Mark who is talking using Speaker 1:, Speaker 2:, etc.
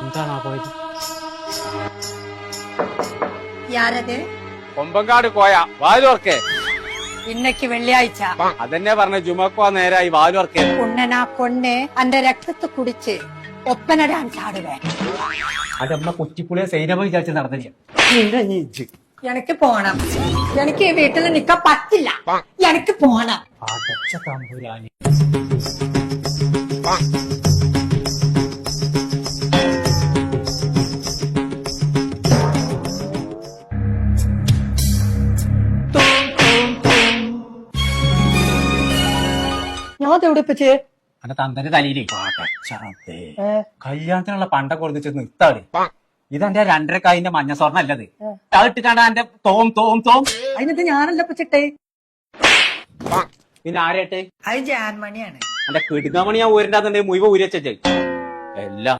Speaker 1: എന്താണാ പോയത്?
Speaker 2: യാരത്?
Speaker 1: കൊമ്പങ്കാട് കോയ വാലുവർക്കേ.
Speaker 2: ഇന്നക്ക് വെള്ളിയാഴ്ച.
Speaker 1: അതെന്നെ പറഞ്ഞ ജുമക്കോ നേരായി വാലുവർക്കേ.
Speaker 2: കൊണ്ണനാ കൊണ്ണെ അന്റെ രക്തത്ത് കുടിച്ച് ഒപ്പന ഡാൻസ് ആടുവേ.
Speaker 1: അതമ്മ കൊച്ചിപ്പുളിയെ സൈനമ വിചാരിച്ച് നടന്നില്ല.
Speaker 2: എനിക്ക് പോണം. എനിക്ക് ഈ വീട്ടിൽ നിക്കാൻ പറ്റില്ല. എനിക്ക് പോണം.
Speaker 1: അടച്ച തമ്പുരാനി.
Speaker 2: ഞാൻ തെവിടിപ്പിച്ച്
Speaker 1: അന്റെ തന്തന്റെ തലയിലേ കല്യാണത്തിനുള്ള പണ്ടൊക്കെ കൊടുത്തിട്ട് നിർത്താള്. ഇതെന്റെ 2.5 മഞ്ഞ സ്വർണ്ണ അല്ലത്. ഇട്ടിട്ടാണ് എന്റെ തോം തോം തോം.
Speaker 2: അതിനകത്ത് ഞാനല്ല പിച്ചിട്ടെ.
Speaker 1: പിന്നെ ആരേട്ടെ?
Speaker 2: അത് ജാൻമണിയാണ്.
Speaker 1: എന്റെ കിടുങ്ങമണി ഞാൻ ഊരിന്റെ മുഴുവൻ ഊരി വെച്ചേ എല്ലാം